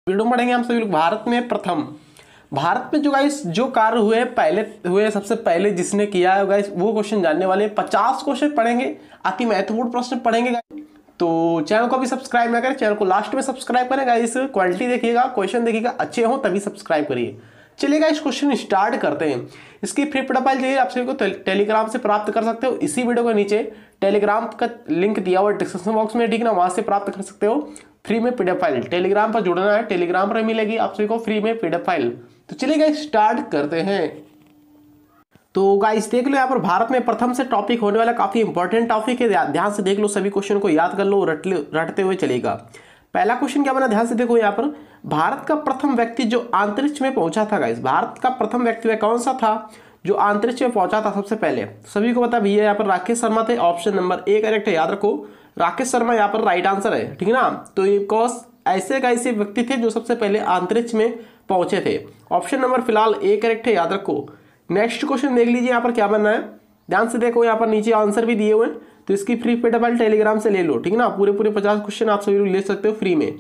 Video में पढ़ेंगे हम सभी लोग भारत में जो गाइस जो कार्य हुए सबसे पहले जिसने किया है गाइस वो क्वेश्चन जानने वाले 50 क्वेश्चन पढ़ेंगे, अति महत्वपूर्ण प्रश्न पढ़ेंगे गाइस। तो चैनल को भी सब्सक्राइब ना करें, चैनल को लास्ट में सब्सक्राइब करें गाइस। क्वालिटी देखिएगा, क्वेश्चन देखिएगा, अच्छे हो तभी सब्सक्राइब करिए। चलिए गाइस क्वेश्चन स्टार्ट करते हैं। इसकी फ्री पीडीएफ फाइल चाहिए आप सभी को टेलीग्राम से प्राप्त कर सकते हो। इसी वीडियो के नीचे टेलीग्राम का लिंक दिया हुआ डिस्क्रिप्शन बॉक्स में, ठीक ना, वहां से प्राप्त कर सकते हो फ्री में पीडीएफ फाइल। टेलीग्राम पर जुड़ना है, टेलीग्राम पर मिलेगी आप सभी को फ्री में पीडीएफ फाइल। तो चलिए गाइस स्टार्ट करते हैं। तो गाइस देख लो यहाँ पर भारत में प्रथम से टॉपिक होने वाला काफी इंपॉर्टेंट टॉपिक है, ध्यान से देख लो, सभी क्वेश्चन को याद कर लो, रटते हुए चलेगा। पहला क्वेश्चन क्या बना, ध्यान से देखो यहाँ पर, भारत का प्रथम व्यक्ति जो अंतरिक्ष में पहुंचा था गाइस, भारत का प्रथम व्यक्ति कौन सा था जो अंतरिक्ष में पहुंचा था सबसे पहले? सभी को पता भैया यहाँ पर राकेश शर्मा थे। ऑप्शन नंबर ए करेक्ट है, याद रखो राकेश शर्मा यहाँ पर राइट आंसर है, ठीक है ना। तो ये ऐसे व्यक्ति थे जो सबसे पहले अंतरिक्ष में पहुंचे थे। ऑप्शन नंबर फिलहाल ए करेक्ट है, याद रखो। नेक्स्ट क्वेश्चन देख लीजिए यहाँ पर क्या बनना है, ध्यान से देखो, यहाँ पर नीचे आंसर भी दिए हुए हैं। तो इसकी फ्री पीडीएफ फाइल टेलीग्राम से ले लो, ठीक है ना। पूरे 50 क्वेश्चन आप सभी लोग ले सकते हो फ्री में।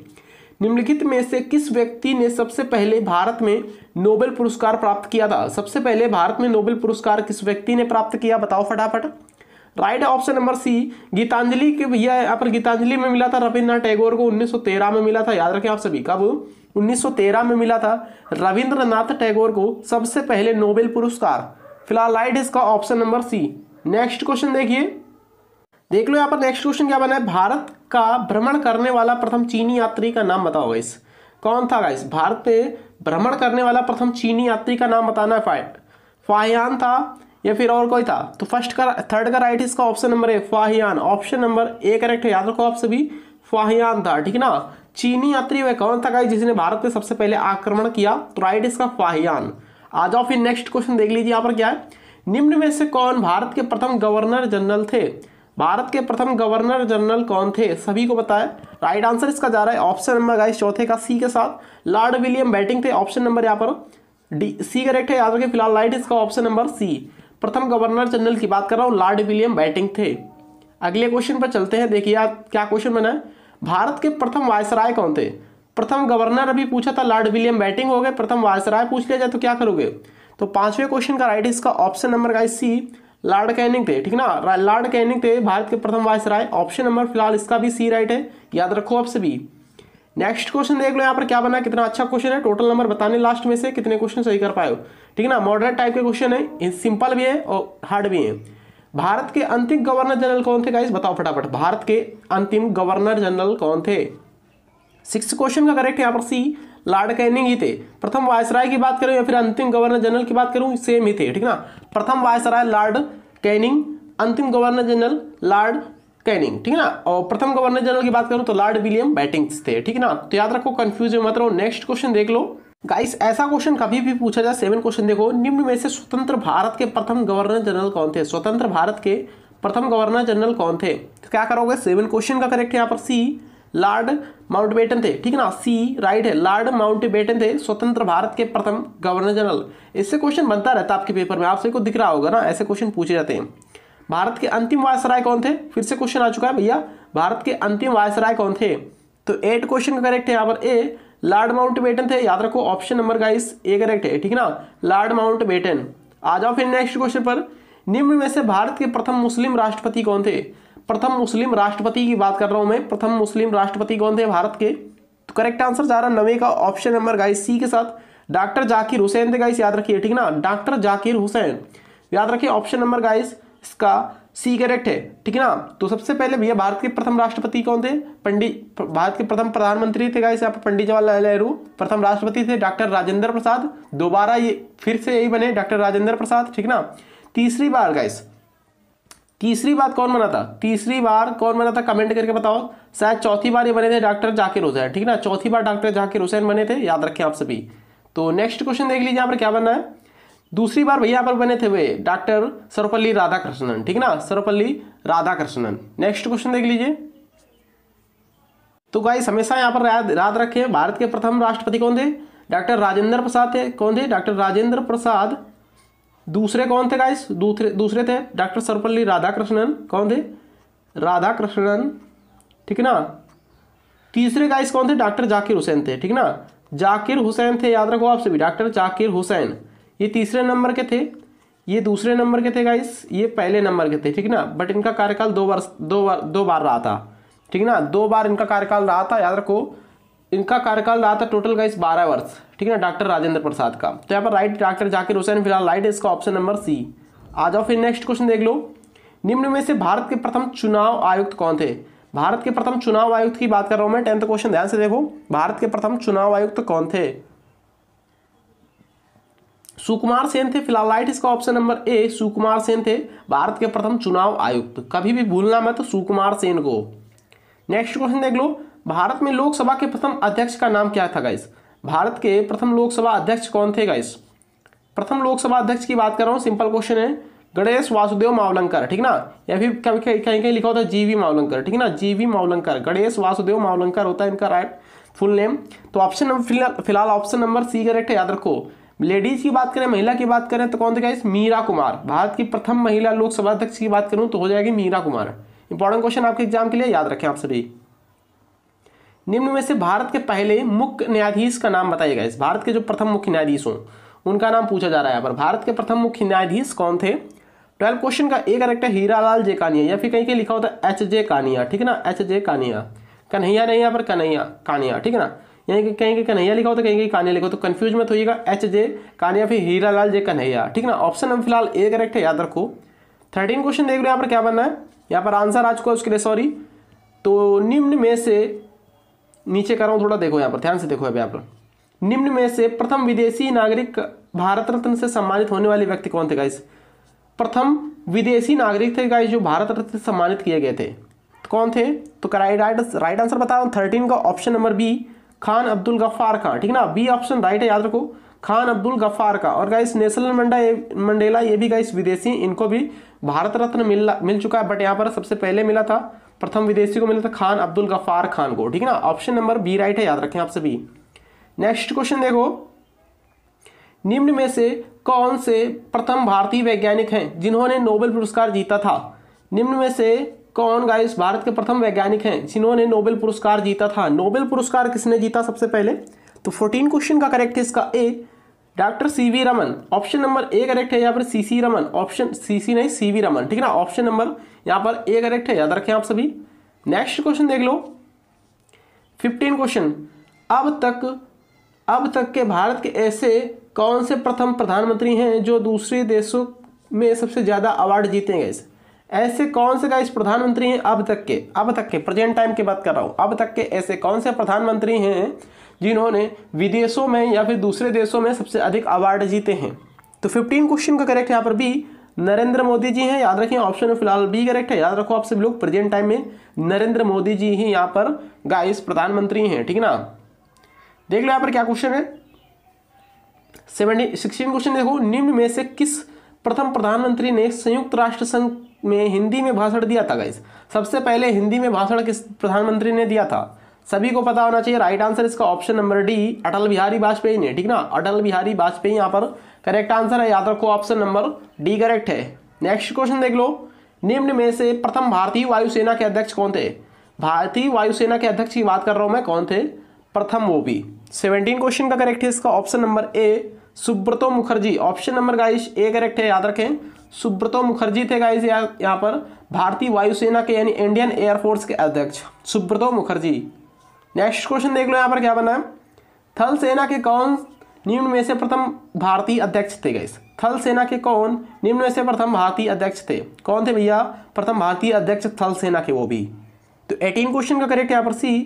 निम्नलिखित में से किस व्यक्ति ने सबसे पहले भारत में नोबेल पुरस्कार प्राप्त किया था? सबसे पहले भारत में नोबेल पुरस्कार किस व्यक्ति ने प्राप्त किया, बताओ फटाफट। राइट है ऑप्शन नंबर सी, गीतांजलि के भैया यहाँ पर गीतांजलि में मिला था रविन्द्रनाथ टैगोर को, 1913 में मिला था, याद रखें आप सभी। कब? 1913 में मिला था रविंद्रनाथ टैगोर को सबसे पहले नोबेल पुरस्कार। फिलहाल राइट इसका option number C. Next question देखिए, देख लो यहाँ पर नेक्स्ट क्वेश्चन क्या बना है, भारत का भ्रमण करने वाला प्रथम चीनी यात्री का नाम बताओ गाइस। कौन था गाइस? भारत पे भ्रमण करने वाला प्रथम चीनी यात्री का नाम बताना है। फाहियान था या फिर और कोई था? तो थर्ड का राइट इसका option number A, Fahien. Option number A correct है, याद रखो आप सभी, फाहियान था, ठीक है ना। चीनी यात्री वह कौन था गाइस जिसने भारत पे सबसे पहले आक्रमण किया? तो राइट इसका फाहियान। आ जाओ फिर नेक्स्ट क्वेश्चन देख लीजिए यहाँ पर क्या है, निम्न में से कौन भारत के प्रथम गवर्नर जनरल थे? भारत के प्रथम गवर्नर जनरल कौन थे? सभी को पता है। राइट आंसर इसका जा रहा है ऑप्शन नंबर गाइस चौथे का सी के साथ, लॉर्ड विलियम बेंटिंक थे। ऑप्शन नंबर यहाँ पर डी सी करेक्ट है, याद रखिए। फिलहाल राइट इसका ऑप्शन नंबर सी, प्रथम गवर्नर जनरल की बात कर रहा हूँ, लॉर्ड विलियम बेंटिंक थे। अगले क्वेश्चन पर चलते हैं, देखिए क्या क्वेश्चन बना है, भारत के प्रथम वायसराय कौन थे? प्रथम गवर्नर अभी पूछा था लॉर्ड विलियम बेंटिंक हो गए, प्रथम वायसराय पूछ लिया जाए तो क्या करोगे? तो पांचवें क्वेश्चन का राइट इसका ऑप्शन नंबर गाइस सी, लॉर्ड कैनिंग थे, ठीक ना। लॉर्ड कैनिंग थे भारत के प्रथम वायसराय। ऑप्शन नंबर फिलहाल इसका भी सी राइट है, याद रखो आप सभी। नेक्स्ट क्वेश्चन देख लो यहाँ पर क्या बना है, कितना अच्छा क्वेश्चन है, टोटल नंबर बताने लास्ट में से कितने क्वेश्चन सही कर पाए हो, ठीक है ना। मॉडरेट टाइप के क्वेश्चन है, सिंपल भी है और हार्ड भी है। भारत के अंतिम गवर्नर जनरल कौन थे गाइस, बताओ फटाफट। भारत के अंतिम गवर्नर जनरल कौन थे? 6 क्वेश्चन का करेक्ट यहाँ पर सी, लॉर्ड कैनिंग ही थे। प्रथम वायसराय की बात करूं या फिर अंतिम गवर्नर जनरल की बात करूं, सेम ही थे, ठीक ना। प्रथम वायसराय लॉर्ड कैनिंग, अंतिम गवर्नर जनरल लॉर्ड कैनिंग, ठीक है ना। और प्रथम गवर्नर जनरल की बात करूं तो लॉर्ड विलियम बेंटिंक थे, ठीक है ना। तो याद रखो, कंफ्यूज मत रहो। नेक्स्ट क्वेश्चन देख लो गाइस, ऐसा क्वेश्चन कभी भी पूछा जाए, 7 क्वेश्चन देखो, निम्न में से स्वतंत्र भारत के प्रथम गवर्नर जनरल कौन थे? स्वतंत्र भारत के प्रथम गवर्नर जनरल कौन थे? तो क्या करोगे, 7 क्वेश्चन का करेक्ट है यहाँ पर सी, लॉर्ड माउंटबेटन थे, ठीक है ना। सी राइट है, लॉर्ड माउंटबेटन थे स्वतंत्र भारत के प्रथम गवर्नर जनरल। इससे क्वेश्चन बनता रहता है आपके पेपर में, आप सभी को दिख रहा होगा ना, ऐसे क्वेश्चन पूछे जाते हैं। भारत के अंतिम वायसराय कौन थे? फिर से क्वेश्चन आ चुका है भैया, भारत के अंतिम वायसराय कौन थे? तो 8 क्वेश्चन का करेक्ट है यहाँ पर ए, लॉर्ड माउंटबेटन थे, याद रखो। Option number guys A correct है, ठीक है ना, लॉर्ड माउंटबेटन। आ जाओ फिर नेक्स्ट क्वेश्चन पर, निम्न में से भारत के प्रथम मुस्लिम राष्ट्रपति कौन थे? प्रथम मुस्लिम राष्ट्रपति की बात कर रहा हूं मैं, प्रथम मुस्लिम राष्ट्रपति कौन थे भारत के? तो करेक्ट आंसर जा रहा है 9वें का ऑप्शन नंबर गाइस सी के साथ, डॉक्टर जाकिर हुसैन थे गाइस, याद रखिए, ठीक है ना, डॉक्टर जाकिर हुसैन, याद रखिए। ऑप्शन नंबर गाइस इसका सी करेक्ट है, ठीक है ना। तो सबसे पहले भैया भारत के प्रथम राष्ट्रपति कौन थे? भारत के प्रथम प्रधानमंत्री थे गाइस यहाँ पर पंडित जवाहरलाल नेहरू। प्रथम राष्ट्रपति थे डॉक्टर राजेंद्र प्रसाद, दोबारा ये फिर से यही बने डॉक्टर राजेंद्र प्रसाद, ठीक ना। तीसरी बार गाइस, तीसरी बार कौन बना था? तीसरी बार कौन बना था, कमेंट करके बताओ। शायद चौथी बार ये बने थे डॉक्टर जाकिर हुसैन, ठीक ना, चौथी बार डॉक्टर जाकिर हुसैन बने थे, याद रखें आप सभी। तो नेक्स्ट क्वेश्चन देख लीजिए यहाँ पर क्या बनना है, दूसरी बार भैया यहाँ पर बने थे वे डॉक्टर सर्वपल्ली राधाकृष्णन, ठीक ना, सर्वपल्ली राधाकृष्णन। नेक्स्ट क्वेश्चन देख लीजिए। तो गाइस हमेशा यहाँ पर याद रखें, भारत के प्रथम राष्ट्रपति कौन थे? डॉक्टर राजेंद्र प्रसाद थे। कौन थे? डॉक्टर राजेंद्र प्रसाद। दूसरे कौन थे गाइस? दूसरे थे डॉक्टर सर्वपल्ली राधाकृष्णन। कौन थे? राधाकृष्णन, ठीक है ना। तीसरे गाइस कौन थे? डॉक्टर जाकिर हुसैन थे, ठीक है ना। जाकिर हुसैन थे, याद रखो आप सभी, डॉक्टर जाकिर हुसैन। ये तीसरे नंबर के थे, ये दूसरे नंबर के थे गाइस, ये पहले नंबर के थे, ठीक ना। बट इनका कार्यकाल दो बार रहा था, ठीक ना, 2 बार इनका कार्यकाल रहा था, याद रखो। इनका कार्यकाल रहा था टोटल गाइस 12 वर्ष, ठीक है ना, डॉक्टर राजेंद्र प्रसाद का। तो यहाँ पर राइट डॉक्टर जाकिर हुसैन फिलहाल राइट है, इसका ऑप्शन नंबर सी। आ जाओ फिर नेक्स्ट क्वेश्चन देख लो। निम्न में से भारत के प्रथम चुनाव आयुक्त कौन थे? भारत के प्रथम चुनाव आयुक्त की बात कर रहा हूं मैं, 10th क्वेश्चन ध्यान से देखो। भारत के प्रथम चुनाव आयुक्त कौन थे? सुकुमार सेन थे, फिलहाल राइट इसका ऑप्शन नंबर ए, सुकुमार सेन थे भारत के प्रथम चुनाव आयुक्त। कभी भी भूलना मत सुकुमार सेन को। नेक्स्ट क्वेश्चन देख लो। भारत में लोकसभा के प्रथम अध्यक्ष का नाम क्या था गाइस? भारत के प्रथम लोकसभा अध्यक्ष कौन थे गाइस? प्रथम लोकसभा अध्यक्ष की बात कर रहा हूं, सिंपल क्वेश्चन है, गणेश वासुदेव मावलंकर, ठीक ना, या फिर कहीं कहीं लिखा होता है जीवी मावलंकर, ठीक ना, जीवी मावलंकर, गणेश वासुदेव मावलंकर होता है इनका राइट फुल नेम। तो ऑप्शन नंबर फिलहाल ऑप्शन नंबर सी करेक्ट है, याद रखो। लेडीज की बात करें, महिला की बात करें तो कौन थे गाइस? मीरा कुमार। भारत की प्रथम महिला लोकसभा अध्यक्ष की बात करूं तो हो जाएगी मीरा कुमार। इंपॉर्टेंट क्वेश्चन आपके एग्जाम के लिए, याद रखें आप सभी। निम्न में से भारत के पहले मुख्य न्यायाधीश का नाम बताइएगा। इस भारत के जो प्रथम मुख्य न्यायाधीश हों उनका नाम पूछा जा रहा है यहाँ पर। भारत के प्रथम मुख्य न्यायाधीश कौन थे? 12 क्वेश्चन का ए करेक्ट है हीरालाल जे कानिया, या फिर कहीं कहीं लिखा होता है एच जे कानिया, ठीक है ना, एच जे कानिया, कन्हैया नहीं यहाँ पर, कन्हैया कानिया, ठीक है ना, यानी कि कहीं कन्हैया लिखा होता है, कहीं कानिया लिखा, तो कंफ्यूज मत होइएगा, एच जे कानिया फिर हीरालाल जे कन्हैया, ठीक है ना। ऑप्शन नंबर फिलहाल ए करेक्ट है, याद रखो। 13 क्वेश्चन देख लो यहाँ पर क्या बनना है, यहाँ पर आंसर आ चुका है उसके लिए, सॉरी। तो निम्न में से, नीचे कर रहा हूँ थोड़ा, देखो यहाँ पर ध्यान से देखो। अब यहाँ पर निम्न में से प्रथम विदेशी नागरिक भारत रत्न से सम्मानित होने वाले व्यक्ति कौन थे गाइस? प्रथम विदेशी नागरिक थे गाइस जो भारत रत्न से सम्मानित किए गए थे, तो कौन थे? तो राइट आंसर बता रहा हूँ 13 का ऑप्शन नंबर बी, खान अब्दुल गफ्फार खान, ठीक है ना, बी ऑप्शन राइट है, याद रखो, खान अब्दुल गफ्फार का। और गाइस नेशनल मंडेला ये भी गाइस विदेशी, इनको भी भारत रत्न मिल चुका है, बट यहाँ पर सबसे पहले मिला था, प्रथम विदेशी को मिला था खान अब्दुल गफ्फार खान को, ठीक है ना। ऑप्शन नंबर बी राइट है, याद रखें आप सभी। नेक्स्ट क्वेश्चन देखो। निम्न में से कौन से प्रथम भारतीय वैज्ञानिक हैं जिन्होंने नोबेल पुरस्कार जीता था? निम्न में से कौन गाइस भारत के प्रथम वैज्ञानिक हैं जिन्होंने नोबेल पुरस्कार जीता था? नोबेल पुरस्कार किसने जीता सबसे पहले? तो 14 क्वेश्चन का करेक्ट है इसका A, doctor CV Raman. Option number A correct है, यहाँ पर सीसी रमन, ऑप्शन सीसी नहीं सीवी रमन, ठीक है ना। ऑप्शन नंबर यहाँ पर ए करेक्ट है, याद रखें आप सभी। नेक्स्ट क्वेश्चन देख लो। 15 क्वेश्चन। अब तक के भारत के ऐसे कौन से प्रथम प्रधानमंत्री हैं जो दूसरे देशों में सबसे ज्यादा अवार्ड जीते हैं? ऐसे कौन से गाइस प्रधानमंत्री हैं अब तक के प्रेजेंट टाइम की बात कर रहा हूं, अब तक के ऐसे कौन से प्रधानमंत्री हैं जिन्होंने विदेशों में या फिर दूसरे देशों में सबसे अधिक अवार्ड जीते हैं? तो 15 क्वेश्चन का करेक्ट है यहाँ पर बी, नरेंद्र मोदी जी हैं, याद रखें। ऑप्शन में फिलहाल बी करेक्ट है, याद रखो आप सभी लोग, प्रेजेंट टाइम में नरेंद्र मोदी जी ही यहाँ पर गाइस प्रधानमंत्री हैं, ठीक है ना। देख लो यहाँ पर क्या क्वेश्चन है। 16 क्वेश्चन देखो। निम्न में से किस प्रथम प्रधानमंत्री ने संयुक्त राष्ट्र संघ में हिंदी में भाषण दिया था गाइस? सबसे पहले हिंदी में भाषण किस प्रधानमंत्री ने दिया था? सभी को पता होना चाहिए। राइट आंसर इसका option number D, Atal Bihari Vajpayee ने, ठीक ना, अटल बिहारी वाजपेयी यहाँ पर करेक्ट आंसर है, याद रखो, ऑप्शन नंबर डी करेक्ट है। नेक्स्ट क्वेश्चन देख लो। निम्न में से प्रथम भारतीय वायुसेना के अध्यक्ष कौन थे? भारतीय वायुसेना के अध्यक्ष की बात कर रहा हूं मैं, कौन थे प्रथम? वो भी 17 क्वेश्चन का करेक्ट है इसका ऑप्शन नंबर ए, सुब्रतो मुखर्जी। Option number guys A correct है, याद रखें, सुब्रतो मुखर्जी थे गाइस यहाँ पर भारतीय वायुसेना के यानी इंडियन एयरफोर्स के अध्यक्ष सुब्रतो मुखर्जी। नेक्स्ट क्वेश्चन देख लो यहाँ पर क्या बना है। थल सेना के कौन निम्न में से प्रथम भारतीय अध्यक्ष थे गाइस? थल सेना के कौन निम्न में से प्रथम भारतीय अध्यक्ष थे? कौन थे भैया प्रथम भारतीय अध्यक्ष थल सेना के? वो भी। तो 18 क्वेश्चन का करेक्ट यहाँ पर सी,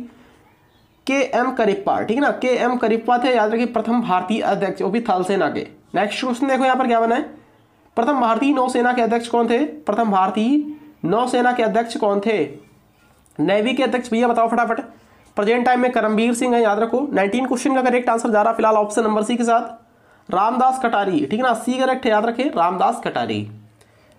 के एम करिप्पा, ठीक है ना, के एम करिप्पा थे, याद रखिए, प्रथम भारतीय अध्यक्ष, वो भी थल सेना के। नेक्स्ट क्वेश्चन देखो यहाँ पर क्या बना है। प्रथम भारतीय नौसेना के अध्यक्ष कौन थे? प्रथम भारतीय नौसेना के अध्यक्ष कौन थे? नेवी के अध्यक्ष भैया बताओ फटाफट। प्रेजेंट टाइम में करमबीर सिंह है, याद रखो। 19 क्वेश्चन का करेक्ट आंसर जा रहा फिलहाल ऑप्शन नंबर सी के साथ, रामदास कटारी, ठीक है ना, सी करेक्ट है, याद रखें, रामदास कटारी।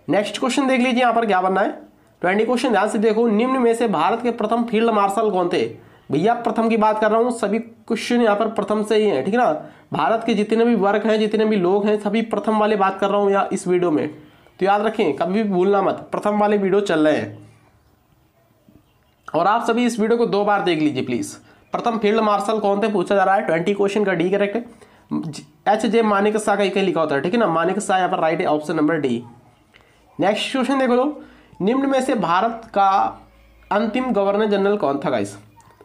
नेक्स्ट क्वेश्चन देख लीजिए यहाँ पर क्या बनना है। 20 क्वेश्चन ध्यान से देखो। निम्न में से भारत के प्रथम फील्ड मार्शल कौन थे? भैया प्रथम की बात कर रहा हूँ, सभी क्वेश्चन यहाँ पर प्रथम से ही है, ठीक है ना। भारत के जितने भी वर्ग हैं, जितने भी लोग हैं, सभी प्रथम वाले बात कर रहा हूँ या इस वीडियो में, तो याद रखें, कभी भी भूलना मत, प्रथम वाले वीडियो चल रहे हैं। और आप सभी इस वीडियो को 2 बार देख लीजिए प्लीज, प्रथम फील्ड मार्शल कौन थे पूछा जा रहा है। 20 क्वेश्चन का डी करेक्ट है। एच.जे. मानेक शॉ का कहीं लिखा होता है, ठीक है ना, मानेक शॉ यहाँ पर राइट है, option number D. Next question देखो लो, निम्न में से भारत का अंतिम गवर्नर जनरल कौन था गाइस।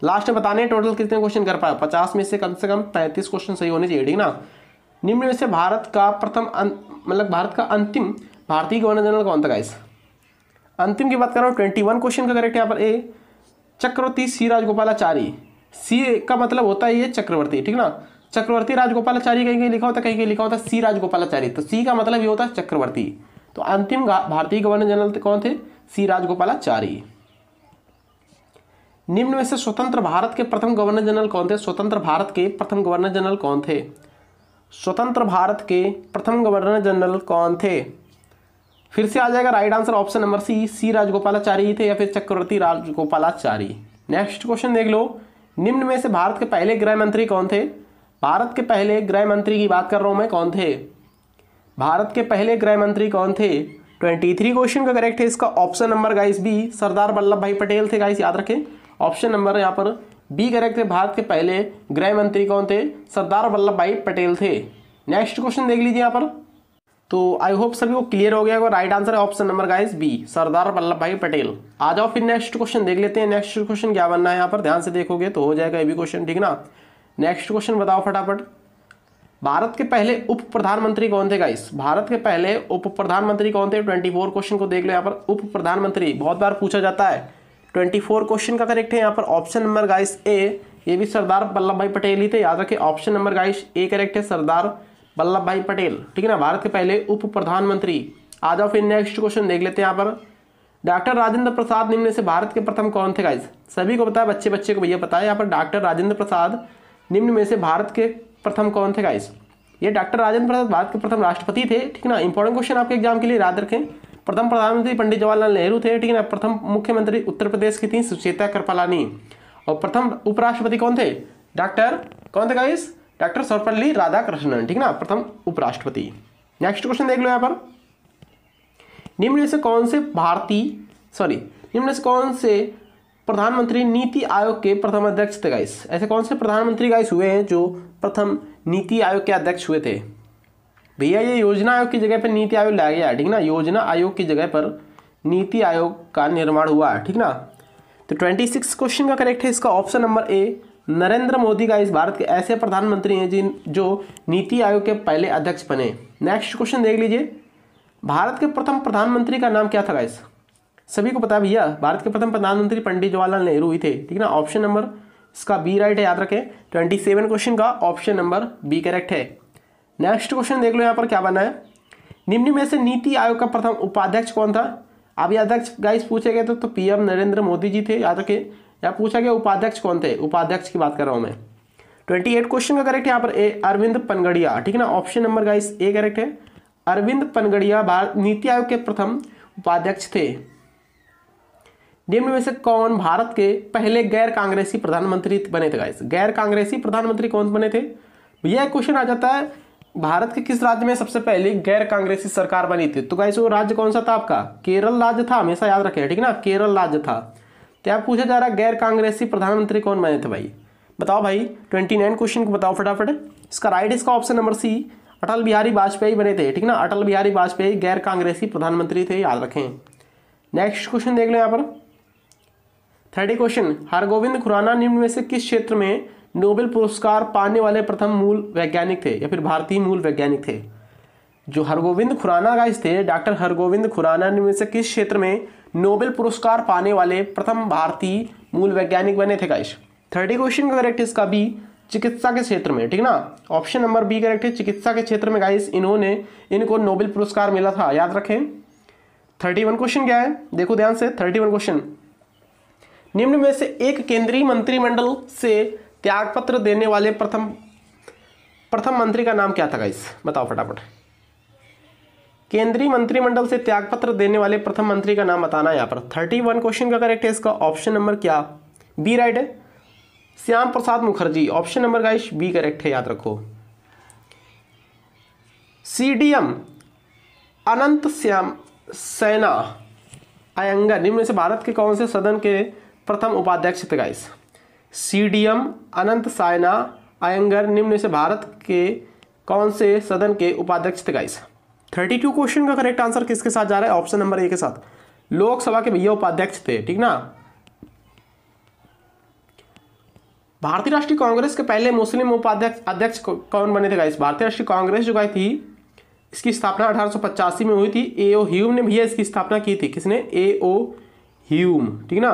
लास्ट में बताने टोटल कितने क्वेश्चन कर पाए, 50 में से कम 35 क्वेश्चन सही होने चाहिए, ठीक ना। निम्न में से भारत का मतलब भारत का अंतिम भारतीय गवर्नर जनरल कौन था गाइस। अंतिम की बात कर रहा हूँ। 21 क्वेश्चन का करेक्ट यहाँ पर ए चक्रवर्ती सी राजगोपालाचारी। सी का मतलब होता है ये चक्रवर्ती, ठीक ना, चक्रवर्ती राजगोपालाचारी कहीं कहीं लिखा होता है, कहीं कहीं लिखा होता है सी राजगोपालाचारी, तो सी का मतलब ये होता है चक्रवर्ती। तो अंतिम भारतीय गवर्नर जनरल कौन थे, सी राजगोपालाचारी। निम्न में से स्वतंत्र भारत के प्रथम गवर्नर जनरल कौन थे, स्वतंत्र भारत के प्रथम गवर्नर जनरल कौन थे, स्वतंत्र भारत के प्रथम गवर्नर जनरल कौन थे। फिर से आ जाएगा right answer option number C Rajagopalachari थे या फिर चक्रवर्ती राजगोपालाचारी। नेक्स्ट क्वेश्चन देख लो, निम्न में से भारत के पहले गृह मंत्री कौन थे। भारत के पहले गृह मंत्री की बात कर रहा हूं मैं, कौन थे, भारत के पहले गृह मंत्री कौन थे। 23 क्वेश्चन का करेक्ट है इसका option number guys B, Sardar Vallabh भाई पटेल थे गाइस, याद रखें। ऑप्शन नंबर यहाँ पर बी करेक्ट है, भारत के पहले गृह मंत्री कौन थे, सरदार वल्लभ भाई पटेल थे। नेक्स्ट क्वेश्चन देख लीजिए यहाँ पर, तो आई होप सभी को क्लियर हो गया होगा। राइट आंसर है option number guys B, Sardar Vallabh भाई पटेल। आ जाओ फिर नेक्स्ट क्वेश्चन देख लेते हैं। नेक्स्ट क्वेश्चन क्या बनना है यहाँ पर, ध्यान से देखोगे तो हो जाएगा ये भी क्वेश्चन, ठीक ना। नेक्स्ट क्वेश्चन बताओ फटाफट, भारत के पहले उप प्रधानमंत्री कौन थे गाइस। भारत के पहले उप प्रधानमंत्री कौन थे। 24 क्वेश्चन को देख लो यहाँ पर, उप प्रधानमंत्री बहुत बार पूछा जाता है। 24 क्वेश्चन का करेक्ट है यहाँ पर ऑप्शन नंबर गाइस ए, ये भी सरदार वल्लभ भाई पटेल ही थे, याद रखें। Option number guys A correct है, सरदार वल्लभ भाई पटेल, ठीक है ना, भारत के पहले उप प्रधानमंत्री। आ जाओ फिर नेक्स्ट क्वेश्चन देख लेते हैं यहाँ पर, डॉक्टर राजेंद्र प्रसाद निम्न से भारत के प्रथम कौन थे गाइस। सभी को पता है, बच्चे बच्चे को भैया पता है। यहाँ पर डॉक्टर राजेंद्र प्रसाद निम्न में से भारत के प्रथम कौन थे गाइस। ये डॉक्टर राजेंद्र प्रसाद भारत के प्रथम राष्ट्रपति थे, ठीक ना। इंपॉर्टेंट क्वेश्चन आपके एग्जाम के लिए याद रखें। प्रथम प्रधानमंत्री पंडित जवाहरलाल नेहरू थे, ठीक है ना। प्रथम मुख्यमंत्री उत्तर प्रदेश की थी सुचेता कृपलानी। और प्रथम उपराष्ट्रपति कौन थे, डॉक्टर कौन थे गाइस, डॉक्टर सर्वपल्ली राधाकृष्णन, ठीक ना, प्रथम उपराष्ट्रपति। नेक्स्ट क्वेश्चन देख लो यहाँ पर, निम्न में से कौन से प्रधानमंत्री नीति आयोग के प्रथम अध्यक्ष थे गाइस। ऐसे कौन से प्रधानमंत्री गाइस हुए हैं जो प्रथम नीति आयोग के अध्यक्ष हुए थे। भैया ये योजना आयोग की जगह पर नीति आयोग लाया गया, ठीक ना, योजना आयोग की जगह पर नीति आयोग का निर्माण हुआ है, ठीक ना। तो 26 क्वेश्चन का करेक्ट है इसका ऑप्शन नंबर ए, नरेंद्र मोदी गाइस भारत के ऐसे प्रधानमंत्री हैं जो नीति आयोग के पहले अध्यक्ष बने। नेक्स्ट क्वेश्चन देख लीजिए, भारत के प्रथम प्रधानमंत्री का नाम क्या था गाइस। सभी को पता है भैया, भारत के प्रथम प्रधानमंत्री पंडित जवाहरलाल नेहरू ही थे, ठीक ना। ऑप्शन नंबर इसका बी राइट है, याद रखें। 27 क्वेश्चन का ऑप्शन नंबर बी करेक्ट है। नेक्स्ट क्वेश्चन देख लो यहाँ पर क्या बना है, निम्न में से नीति आयोग का प्रथम उपाध्यक्ष कौन था। अभी अध्यक्ष गाइस पूछे गए तो पीएम नरेंद्र मोदी जी थे, याद रखें। यहाँ पूछा गया उपाध्यक्ष कौन थे, उपाध्यक्ष की बात कर रहा हूँ मैं। 28 क्वेश्चन का करेक्ट है यहाँ पर ए, अरविंद पनगड़िया, ठीक है ना। Option number guys A correct है, अरविंद पनगड़िया नीति आयोग के प्रथम उपाध्यक्ष थे। निम्न में से कौन भारत के पहले गैर कांग्रेसी प्रधानमंत्री बने थे गाइस। गैर कांग्रेसी प्रधानमंत्री कौन बने थे, यह क्वेश्चन आ जाता है, भारत के किस राज्य में सबसे पहले गैर कांग्रेसी सरकार बनी थी। तो गाइस वो राज्य कौन सा था आपका, केरल राज्य था, हमेशा याद रखें, ठीक ना, केरल राज्य था। तो आप पूछा जा रहा है गैर कांग्रेसी प्रधानमंत्री कौन बने थे भाई, बताओ भाई। 29 क्वेश्चन को बताओ फटाफट। इसका राइट इसका ऑप्शन नंबर सी, अटल बिहारी वाजपेयी बने थे, ठीक ना। अटल बिहारी वाजपेयी गैर कांग्रेसी प्रधानमंत्री थे, याद रखें। नेक्स्ट क्वेश्चन देख लो यहाँ पर 30 क्वेश्चन, हरगोविंद खुराना निम्न में से किस क्षेत्र में नोबेल पुरस्कार पाने वाले प्रथम मूल वैज्ञानिक थे या फिर भारतीय मूल वैज्ञानिक थे। जो हरगोविंद खुराना गाइस थे, डॉक्टर हरगोविंद खुराना निम्न में से किस क्षेत्र में नोबेल पुरस्कार पाने वाले प्रथम भारतीय मूल वैज्ञानिक बने थे गाइस। 30 क्वेश्चन का करेक्ट इसका बी, चिकित्सा के क्षेत्र में, ठीक ना। ऑप्शन नंबर बी करेक्ट है, चिकित्सा के क्षेत्र में गाइस इनको नोबेल पुरस्कार मिला था, याद रखें। 31 क्वेश्चन क्या है, देखो ध्यान से। 31 क्वेश्चन, निम्न में से एक केंद्रीय मंत्रिमंडल से त्यागपत्र देने वाले प्रथम मंत्री का नाम क्या था गाइस, बताओ फटाफट। केंद्रीय मंत्रिमंडल से त्यागपत्र देने वाले प्रथम मंत्री का नाम बताना है यहाँ पर। 31 क्वेश्चन का करेक्ट है इसका ऑप्शन नंबर क्या, बी राइट है, Shyam Prasad Mukherjee. Option number guys B correct है, याद रखो। सीडीएम अनंत श्याम सेना अयंगर निम्न में से भारत के कौन से सदन के प्रथम उपाध्यक्ष थे गाइस। CDM अनंत सायना अयंगर निम्न में से भारत के कौन से सदन के उपाध्यक्ष थे गाइस? 32 क्वेश्चन का करेक्ट आंसर किसके साथ जा रहा है? ऑप्शन नंबर ए के साथ, लोकसभा के भैया उपाध्यक्ष थे, ठीक ना। भारतीय राष्ट्रीय कांग्रेस के पहले मुस्लिम उपाध्यक्ष अध्यक्ष कौन बने थे गाइस? भारतीय राष्ट्रीय कांग्रेस जो गाई थी इसकी स्थापना 1885 में हुई थी। A.O. ह्यूम ने भैया इसकी स्थापना की थी। किसने? A.O. ह्यूम, ठीक ना।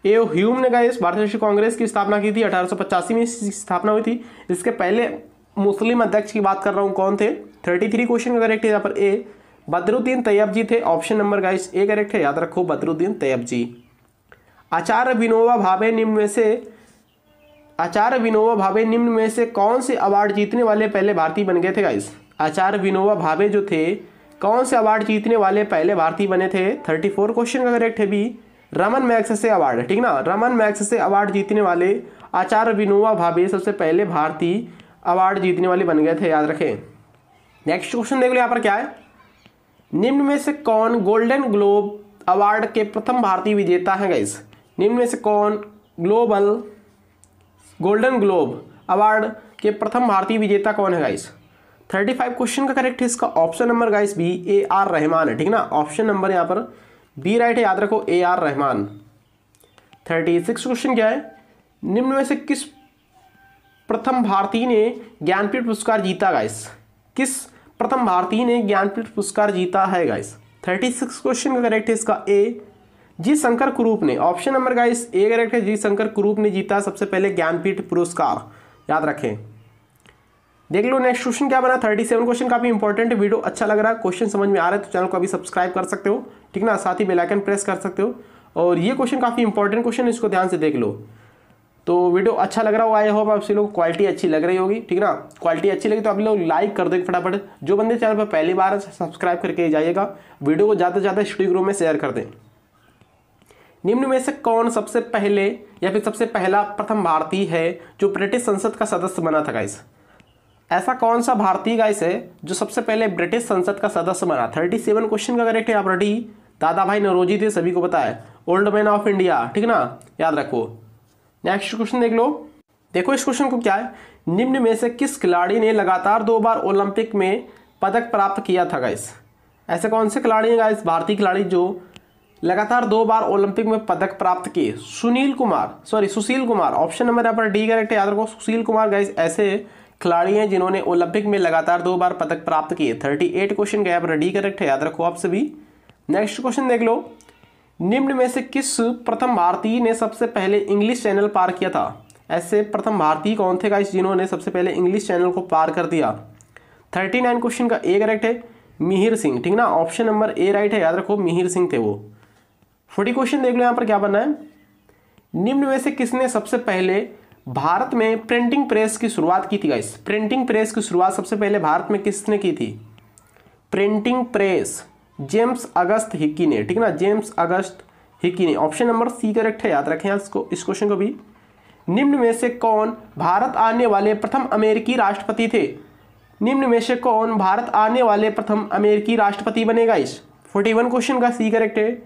A.O. ह्यूम ने गाइस भारतीय राष्ट्रीय कांग्रेस की स्थापना की थी, 1885 में इसकी स्थापना हुई थी। इसके पहले मुस्लिम अध्यक्ष की बात कर रहा हूं, कौन थे? 33 क्वेश्चन का करेक्ट है यहाँ पर ए बदरुद्दीन तैयबजी थे। Option number guys A correct है, याद रखो बदरुद्दीन तैयबजी। आचार्य विनोबा भावे निम्न में से कौन से अवार्ड जीतने वाले पहले भारतीय बन गए थे गाइस? आचार्य विनोबा भावे जो थे कौन से अवार्ड जीतने वाले पहले भारतीय बने थे? 34 क्वेश्चन का करेक्ट है बी रमन मैग्सेसे अवार्ड, ठीक ना। रमन मैग्सेसे अवार्ड जीतने वाले आचार्य विनोबा भावे सबसे पहले भारतीय अवार्ड जीतने वाले बन गए थे, याद रखें। नेक्स्ट क्वेश्चन देख लो यहाँ पर क्या है। निम्न में से कौन गोल्डन ग्लोब अवार्ड के प्रथम भारतीय विजेता है गाइस? निम्न में से कौन गोल्डन ग्लोब अवार्ड के प्रथम भारतीय विजेता कौन है गाइस? 35 क्वेश्चन का करेक्ट है इसका option number guys B A.R. Rahman है, ठीक ना। ऑप्शन नंबर यहाँ पर बी राइट है, याद रखो A.R. रहमान। 36 क्वेश्चन क्या है? निम्न में से किस प्रथम भारतीय ने ज्ञानपीठ पुरस्कार जीता गाइस? किस प्रथम भारतीय ने ज्ञानपीठ पुरस्कार जीता है गाइस? 36 क्वेश्चन का करेक्ट है इसका ए जी शंकर कुरूप ने। Option number guys A correct है, जी शंकर कुरूप ने जीता सबसे पहले ज्ञानपीठ पुरस्कार, याद रखें। देख लो नेक्स्ट क्वेश्चन क्या बना। 37 क्वेश्चन काफी इंपॉर्टेंट है। वीडियो अच्छा लग रहा है, क्वेश्चन समझ में आ रहा है तो चैनल को अभी सब्सक्राइब कर सकते हो, ठीक ना। साथ ही बेल आइकन प्रेस कर सकते हो। और ये क्वेश्चन काफी इंपॉर्टेंट क्वेश्चन, इसको ध्यान से देख लो। तो वीडियो अच्छा लग रहा हो, आई होप आप सभी लोग क्वालिटी अच्छी लग रही होगी, ठीक ना। क्वालिटी अच्छी लगी तो आप लोग लाइक कर दो फटाफट। जो बंदे चैनल पर पहली बार सब्सक्राइब करके जाइएगा। वीडियो को ज़्यादा से ज़्यादा स्टडी ग्रुप में शेयर कर दें। निम्न में से कौन सबसे पहले या फिर सबसे पहला प्रथम भारतीय है जो ब्रिटिश संसद का सदस्य बना था गाइस? ऐसा कौन सा भारतीय गाइस है जो सबसे पहले ब्रिटिश संसद का सदस्य बना? 37 क्वेश्चन का करेक्ट है आप रेडी। दादा भाई नौरोजी थे, सभी को पता है, ओल्ड मैन ऑफ इंडिया, ठीक ना, याद रखो। नेक्स्ट क्वेश्चन देख लो। देखो इस क्वेश्चन को क्या है। निम्न में से किस खिलाड़ी ने लगातार 2 बार ओलंपिक में पदक प्राप्त किया था गाइस? ऐसे कौन से खिलाड़ी हैं गाइस, भारतीय खिलाड़ी जो लगातार 2 बार ओलंपिक में पदक प्राप्त किए? सुशील कुमार। ऑप्शन नंबर यहाँ पर डी करेक्ट है, याद रखो सुशील कुमार गाइस ऐसे खिलाड़ी हैं जिन्होंने ओलंपिक में लगातार 2 बार पदक प्राप्त किए। 38 क्वेश्चन का यहाँ पर डी करेक्ट है, याद रखो आप सभी। नेक्स्ट क्वेश्चन देख लो। निम्न में से किस प्रथम भारतीय ने सबसे पहले इंग्लिश चैनल पार किया था? ऐसे प्रथम भारतीय कौन थे गाइस जिन्होंने सबसे पहले इंग्लिश चैनल को पार कर दिया? 39 क्वेश्चन का ए करेक्ट है, मिहिर सिंह, ठीक ना। ऑप्शन नंबर ए राइट है, याद रखो मिहिर सिंह थे वो। 40 क्वेश्चन देख लो यहाँ पर क्या बनना है। निम्न में से किसने सबसे पहले भारत में प्रिंटिंग प्रेस की शुरुआत की थी गाइस? प्रिंटिंग प्रेस की शुरुआत सबसे पहले भारत में किसने की थी? प्रिंटिंग प्रेस जेम्स अगस्त हिकी ने, ठीक ना, जेम्स अगस्त हिकी ने। ऑप्शन नंबर सी करेक्ट है, याद रखें इसको, इस क्वेश्चन को भी। निम्न में से कौन भारत आने वाले प्रथम अमेरिकी राष्ट्रपति थे? निम्न में से कौन भारत आने वाले प्रथम अमेरिकी राष्ट्रपति बने गाइस? 41 क्वेश्चन का सी करेक्ट है,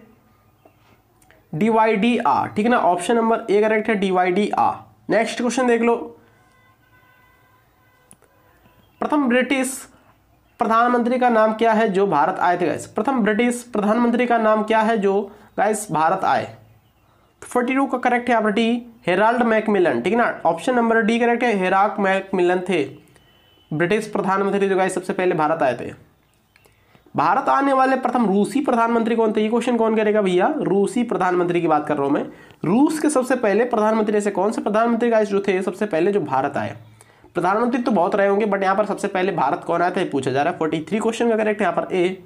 DYDR, ठीक ना। ऑप्शन नंबर ए करेक्ट है, DYDR। नेक्स्ट क्वेश्चन देख लो। प्रथम ब्रिटिश प्रधानमंत्री का नाम क्या है जो भारत आए थे गाइस? प्रथम ब्रिटिश प्रधानमंत्री का नाम क्या है जो गाइस भारत आए? 42 का करेक्ट है यहाँ पर डी, हेराल्ड मैकमिलन, ठीक ना। ऑप्शन नंबर डी करेक्ट है, हेराल्ड मैकमिलन थे ब्रिटिश प्रधानमंत्री जो गाइस सबसे पहले भारत आए थे। भारत आने वाले प्रथम रूसी प्रधानमंत्री कौन थे? ये क्वेश्चन कौन करेगा भैया? रूसी प्रधानमंत्री की बात कर रहा हूं मैं। रूस के सबसे पहले प्रधानमंत्री से कौन से प्रधानमंत्री गाइस जो थे सबसे पहले जो भारत आए? प्रधानमंत्री तो बहुत रहे होंगे बट यहाँ पर सबसे पहले भारत कौन आया था पूछा जा रहा है। 43 क्वेश्चन का करेक्ट है यहाँ पर ए,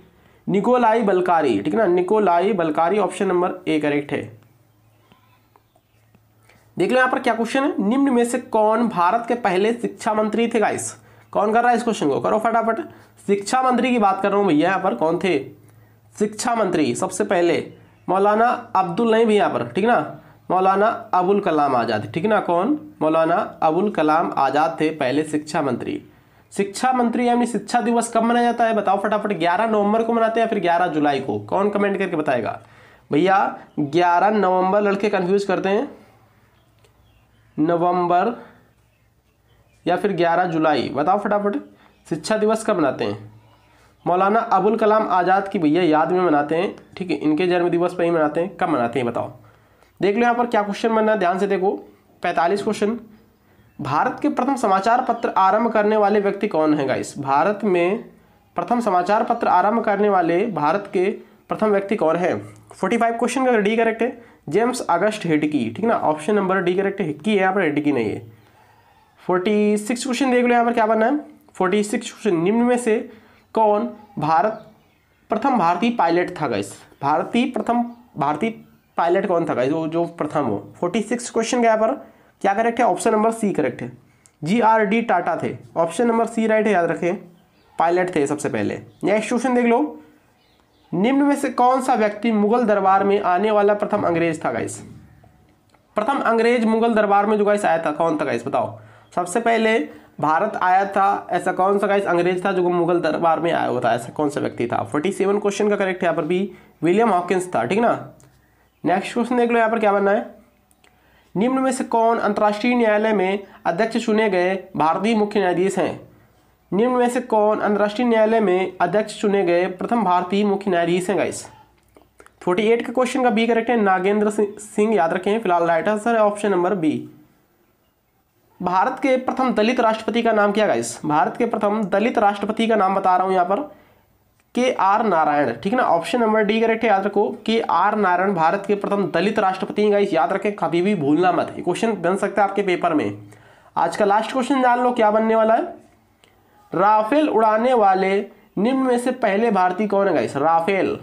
निकोलाई बल्कारी, ठीक ना, निकोलाई बल्कारी। ऑप्शन नंबर ए करेक्ट है। देख लो यहाँ पर क्या क्वेश्चन है। निम्न में से कौन भारत के पहले शिक्षा मंत्री थे गाइस? कौन कर रहा है इस क्वेश्चन को? करो फटाफट। शिक्षा मंत्री की बात कर रहा हूं भैया, यहाँ पर कौन थे शिक्षा मंत्री सबसे पहले? मौलाना अब्दुल नहीं भी यहाँ पर, ठीक ना, मौलाना अबुल कलाम आज़ाद, ठीक ना। कौन? मौलाना अबुल कलाम आज़ाद थे पहले शिक्षा मंत्री। शिक्षा मंत्री यानी शिक्षा दिवस कब मनाया जाता है बताओ फटाफट? 11 नवंबर को मनाते हैं या फिर 11 जुलाई को? कौन कमेंट करके बताएगा भैया? 11 नवंबर, लड़के कंफ्यूज करते हैं। नवंबर या फिर 11 जुलाई, बताओ फटाफट। शिक्षा दिवस कब मनाते हैं? मौलाना अबुल कलाम आज़ाद की भैया याद में मनाते हैं, ठीक है, इनके जन्म दिवस पर ही मनाते हैं। कब मनाते हैं बताओ। देख लो यहाँ पर क्या क्वेश्चन बनना है, ध्यान से देखो। 45 क्वेश्चन। भारत के प्रथम समाचार पत्र आरंभ करने वाले व्यक्ति कौन है गाइस? भारत में प्रथम समाचार पत्र आरंभ करने वाले भारत के प्रथम व्यक्ति कौन है? 45 क्वेश्चन का डी करेक्ट है जेम्स अगस्ट हिडकी, ठीक ना, ऑप्शन नंबर डी करेक्ट है। हिक्की है यहाँ पर, हिडकी नहीं है। 46 क्वेश्चन देख लो यहाँ पर क्या बनना है। 46 क्वेश्चन, निम्न में से कौन प्रथम भारतीय पायलट था गाइस? प्रथम भारतीय पायलट कौन था गाइस, वो जो प्रथम हो। 46 क्वेश्चन का यहाँ पर क्या करेक्ट है? ऑप्शन नंबर सी करेक्ट है। GRD टाटा थे, ऑप्शन नंबर सी राइट है, याद रखें, पायलट थे सबसे पहले। नेक्स्ट क्वेश्चन देख लो, निम्न में से कौन सा व्यक्ति मुगल दरबार में आने वाला प्रथम अंग्रेज था गाइस? प्रथम अंग्रेज मुगल दरबार में जो गाइस आया था, कौन था गाइस बताओ? सबसे पहले भारत आया था, ऐसा कौन सा गाइस अंग्रेज था जो मुगल दरबार में आया हुआ था, ऐसा कौन सा व्यक्ति था? 47 क्वेश्चन का करेक्ट है यहाँ पर भी, विलियम हॉकिंस था, ठीक ना। नेक्स्ट क्वेश्चन देख लो यहाँ पर क्या बनना है। निम्न में से कौन अंतर्राष्ट्रीय न्यायालय में अध्यक्ष चुने गए भारतीय मुख्य न्यायाधीश हैं? निम्न में से कौन अंतर्राष्ट्रीय न्यायालय में अध्यक्ष चुने गए प्रथम भारतीय मुख्य न्यायाधीश हैं गाइस? 48 का क्वेश्चन का बी करेक्ट है, नागेंद्र सिंह, याद रखें, फिलहाल राइट आंसर है ऑप्शन नंबर बी। भारत के प्रथम दलित राष्ट्रपति का नाम क्या गाइस? भारत के प्रथम दलित राष्ट्रपति का नाम बता रहा हूं यहाँ पर, KR नारायण, ठीक ना, ऑप्शन नंबर डी करेक्ट है, याद रखो, KR नारायण भारत के प्रथम दलित राष्ट्रपति गाइस, याद रखें, कभी भी भूलना मत, ये क्वेश्चन बन सकता है आपके पेपर में। आज का लास्ट क्वेश्चन जान लो क्या बनने वाला है। राफेल उड़ाने वाले निम्न में से पहले भारतीय कौन है गाइस? राफेल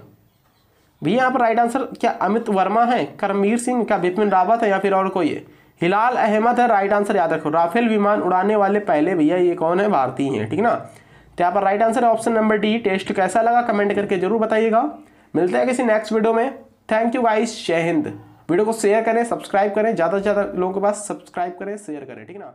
भी यहाँ पर राइट आंसर क्या अमित वर्मा है, करमवीर सिंह, क्या बिपिन रावत है, या फिर और कोई है? हिलाल अहमद है राइट आंसर, याद रखो। राफेल विमान उड़ाने वाले पहले भैया ये कौन है? भारतीय हैं, ठीक ना। तो यहाँ पर राइट आंसर है ऑप्शन नंबर डी। टेस्ट कैसा लगा कमेंट करके जरूर बताइएगा। मिलते हैं किसी नेक्स्ट वीडियो में। थैंक यू गाइस, जय हिंद। वीडियो को शेयर करें, सब्सक्राइब करें, ज़्यादा से ज़्यादा लोगों के पास सब्सक्राइब करें, शेयर करें, ठीक ना।